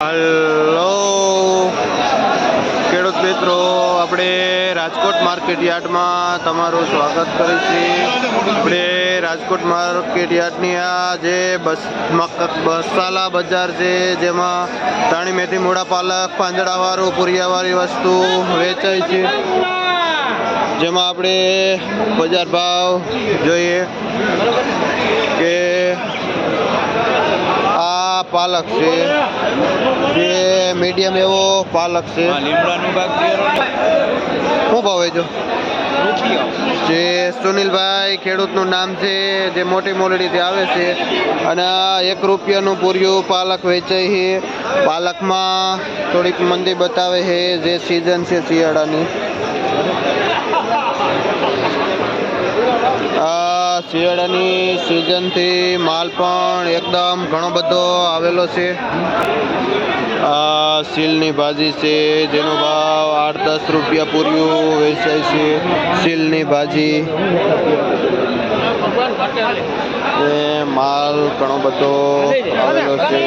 Hello ખેડૂત મિત્રો, આપણે રાજકોટ માર્કેટ યાર્ડમાં તમારું સ્વાગત કરીએ છીએ। આપણે રાજકોટ માર્કેટ યાર્ડની આ જે મસાલા બજાર છે, જેમાં ધાણી મેથી મૂળા પાલક પાંદડાવાળું પૂરિયાવાળી વસ્તુ વેચાય છે, જેમાં આપણે બજાર ભાવ જોઈએ કે આ પાલક છે જે મીડિયમ એવો પાલક છે। શું ભાવ વેચો? જે સુનિલભાઈ ખેડૂતનું નામ છે, જે મોટી મોલડીથી આવે છે, અને આ ₹1નું પૂર્યું પાલક વેચાય છે। પાલકમાં થોડીક મંદી બતાવે છે, જે સિઝન છે શિયાળાની। શિયાળાની સિઝનથી માલ પણ એકદમ ઘણો બધો આવેલો છે। આ સીલની ભાજી છે, જેનો ભાવ ₹8-10 પૂર્યું વેચાય છે। સીલની ભાજી એ માલ ઘણો બધો આવેલો છે।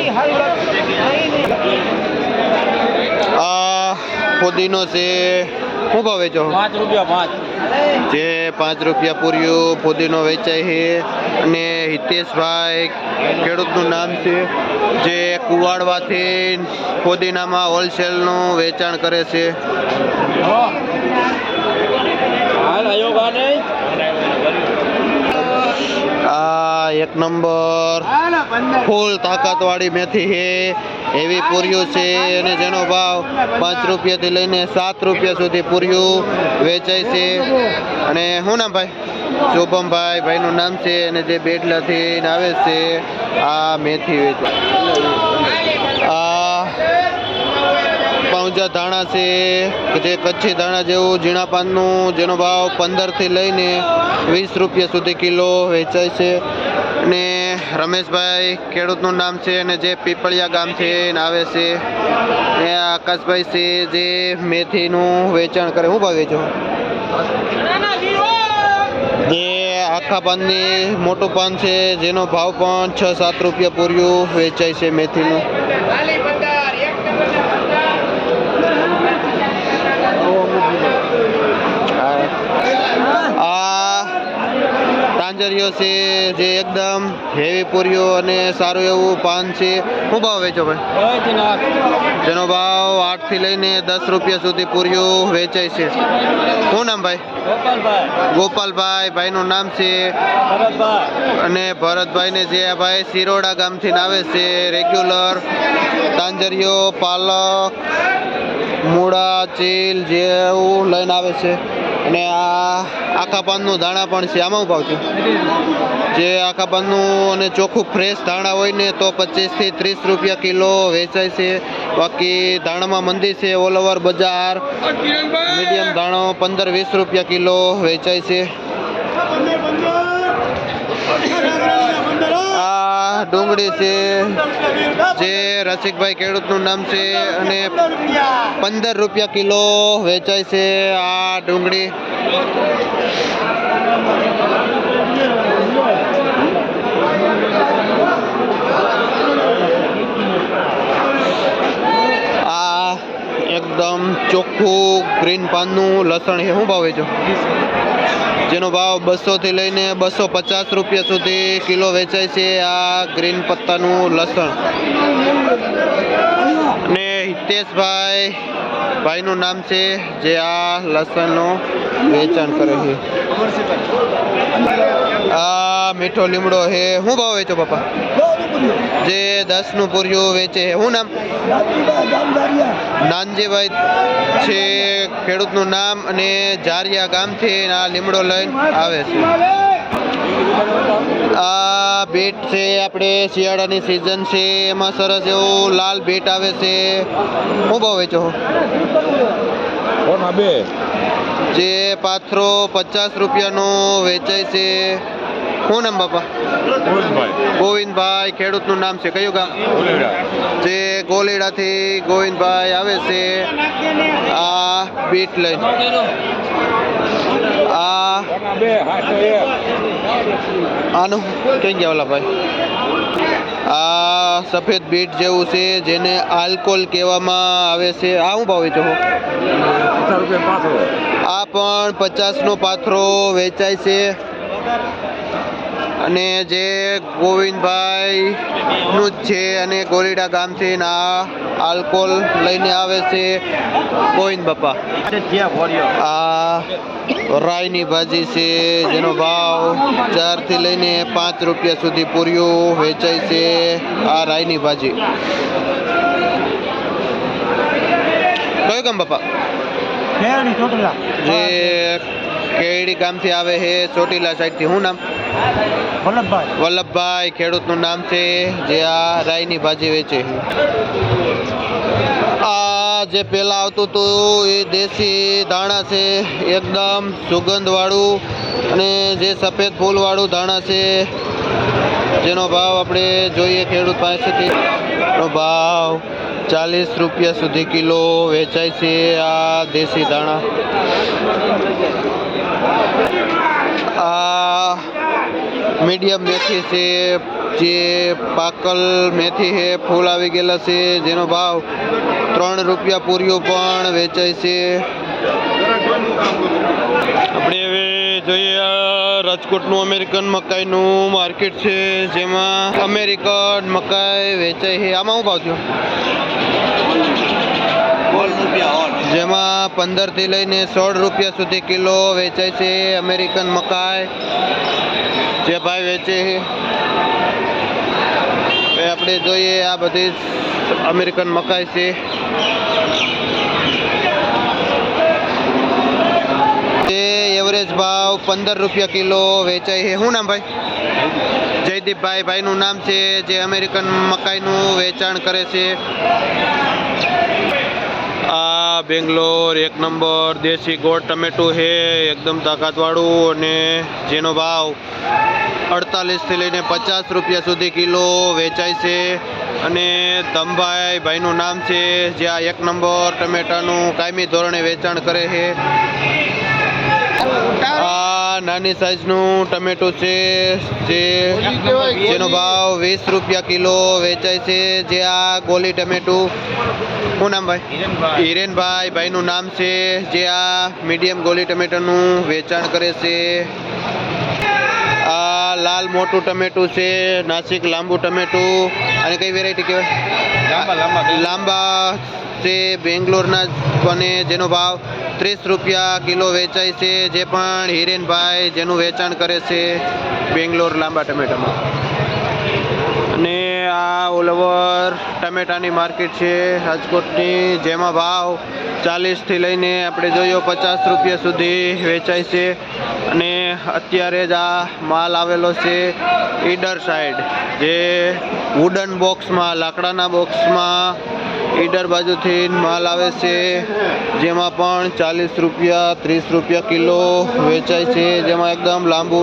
આ ફુદીનો છે, શું ભાવ વેચો? ₹5 જે ₹5 પૂર્યું ફુદીનો વેચાય છે। અને હિતેશભાઈ ખેડૂતનું નામ છે, જે કુવાડવાથી ફુદીનામાં હોલસેલનું વેચાણ કરે છે। આ 1 નંબર ફૂલ તાકાતવાળી મેથી છે, એવી પૂર્યું છે, અને જેનો ભાવ ₹5 થી લઈને ₹7 સુધી પૂર્યું વેચાય છે। અને શું નામ ભાઈ? શુભમભાઈ ભાઈનું નામ છે, અને જે બેડલાથી આવે છે આ મેથી વેચાય। આ પાઉંજા ધાણા છે, જે કચ્છી ધાણા જેવું ઝીણા પાનનું, જેનો ભાવ 15 થી લઈને ₹20 સુધી કિલો વેચાય છે। અને રમેશભાઈ ખેડૂતનું નામ છે, અને જે પીપળિયા ગામથી આવે છે। એ આકાશભાઈ છે, જે મેથીનું વેચાણ કરે। શું ભાવ વેચો? જે આખા પાનની મોટું પાન છે, જેનો ભાવ પણ ₹6-7 પૂર્યું વેચાય છે મેથીનું। આ તાંજરીઓ છે, જે એકદમ હેવી પૂર્યો અને સારું એવું પાન છે। શું ભાવ વેચો ભાઈ? જેનો ભાવ 8 થી લઈને ₹10 સુધી પૂર્યું વેચાય છે। શું નામ ભાઈ? ગોપાલભાઈ ભાઈનું નામ છે, અને ભરતભાઈને જે આ ભાઈ શિરોડા ગામથી આવે છે, રેગ્યુલર તાંજરીઓ પાલક મૂળા ચીલ જેવું લઈને આવે છે। અને આ આખા પાનનું ધાણા પણ છે। આમાં ભાવ છે? જે આખા પાનનું અને ચોખ્ખું ફ્રેશ ધાણા હોય ને તો 25 થી ₹30 કિલો વેચાય છે। બાકી ધાણામાં મંદી છે, ઓલ ઓવર બજાર મીડિયમ ધાણો ₹15-20 કિલો વેચાય છે। આ ડુંગળી છે, જે રસિકભાઈ ખેડૂતનું નામ છે, અને ₹15 કિલો વેચાય છે આ ડુંગળી। આ એકદમ ચોખ્ખું ગ્રીન પાનનું લસણ છે। શું ભાવ વેચો? જેનો ભાવ 200 થી લઈને ₹250 સુધી કિલો વેચાય છે આ ગ્રીન પત્તાનું લસણ। અને હિતેશભાઈ ભાઈનું નામ છે, જે આ લસણનું વેચાણ કરે છે। આ મીઠો લીમડો છે। શું ભાવ વેચો પપ્પા? જે 10નું પૂર્યું વેચે છે। શું નામ? નાનજીભાઈ છે ખેડૂતનું નામ, અને જારિયા ગામથી આ લીમડો લઈને આવે છે। આ બીટ છે, આપણે શિયાળાની સિઝન છે, એમાં સરસ એવું લાલ બીટ આવે છે। શું ભાવ વેચો? જે પાથરો ₹50નો વેચાય છે। શું નામ બાપા? ગોવિંદભાઈ ખેડૂતનું નામ છે, કયું ગામ? જે ગોલીડાથી ગોવિંદભાઈ આવે છે આ બીટ લઈને। આનું ક્યાં ગયા ઓલા ભાઈ? આ સફેદ બીટ જેવું છે જેને આલ્કોહોલ કહેવામાં આવે છે. આ શું ભાવ વેચો છો? આ પણ 50નો પાથરો વેચાય છે. અને જે ગોવિંદભાઈ નું જ છે અને ગોરીડા ગામથી આ આલ્કોહોલ લઈને આવે છે ગોવિંદ બાપા. આ રાયની ભાજી છે જેનો ભાવ 4 થી લઈને 5 રૂપિયા સુધી પૂર્યું વેચાય છે. આ રાયની ભાજી કયું ગામ બાપા? જે કેડી ગામથી આવે છે ચોટીલા સાઈડથી. શું નામ? વલ્લભભાઈ ખેડૂતનું નામ છે જે આ રાયની ભાજી વેચે. આ જે પેલા આવતું હતું એ દેશી ધાણા છે, એકદમ સુગંધવાળું અને જે સફેદ ફૂલવાળું ધાણા છે જેનો ભાવ આપણે જોઈએ ખેડૂત પાસેથી. નો ભાવ 40 રૂપિયા સુધી કિલો વેચાય છે આ દેશી ધાણા. આ મીડિયમ મેથી છે જે પાકલ મેથી છે, ફૂલ આવી ગયેલા છે જેનો ભાવ 3 રૂપિયા પૂર્યું પણ વેચાય છે. આપણે હવે જોઈએ રાજકોટનું અમેરિકન મકાઈનું માર્કેટ છે જેમાં અમેરિકન મકાઈ વેચાય છે. આમાં શું ભાવ થયો? જેમાં 15 થી લઈને 16 રૂપિયા સુધી કિલો વેચાય છે અમેરિકન મકાઈ જે ભાઈ વેચે છે. હવે આપણે જોઈએ આ બધી અમેરિકન મકાઈ છે. જે એવરેજ ભાવ 15 રૂપિયા કિલો વેચાય છે. શું નામ ભાઈ? જયદીપભાઈ. ભાઈનું નામ છે જે અમેરિકન મકાઈનું વેચાણ કરે છે. આ બેંગ્લોર 1 નંબર દેશી ગોળ ટમેટું છે એકદમ તાકાતવાળું અને જેનો ભાવ 48 થી લઈને 50 રૂપિયા સુધી કિલો વેચાય છે. અને ધમભાઈ ભાઈનું નામ છે જે આ 1 નંબર ટમેટાનું કાયમી ધોરણે વેચાણ કરે છે. આ નાની સાઈઝનું ટમેટું છે જેનો ભાવ 20 રૂપિયા કિલો વેચાય છે જે આ ગોલી ટમેટું. શું નામ ભાઈ? હિરેનભાઈ. ભાઈનું નામ છે જે આ મીડિયમ ગોલી ટમેટાનું વેચાણ કરે છે. આ લાલ મોટું ટમેટું છે નાસિક લાંબુ ટમેટું. અને કઈ વેરાયટી કહેવાય? લાંબા છે બેંગ્લોરના અને જેનો ભાવ 30 રૂપિયા કિલો વેચાય છે જે પણ હિરેનભાઈ જેનું વેચાણ કરે છે બેંગ્લોર લાંબા ટમેટામાં. અને આ ઓલ ઓવર ટમેટાની માર્કેટ છે રાજકોટની જેમાં ભાવ 40 થી લઈને આપણે જોયો 50 રૂપિયા સુધી વેચાય છે. અને અત્યારે જ આ માલ આવેલો છે ઈડર સાઈડ જે વુડન બોક્સમાં લાકડાના બોક્સમાં ઈડર બાજુથી માલ આવે છે જેમાં પણ 40 રૂપિયા 30 રૂપિયા કિલો વેચાય છે જેમાં એકદમ લાંબુ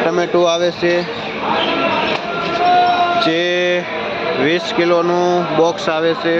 ટમેટું આવે છે જે 20 કિલોનું બોક્સ આવે છે.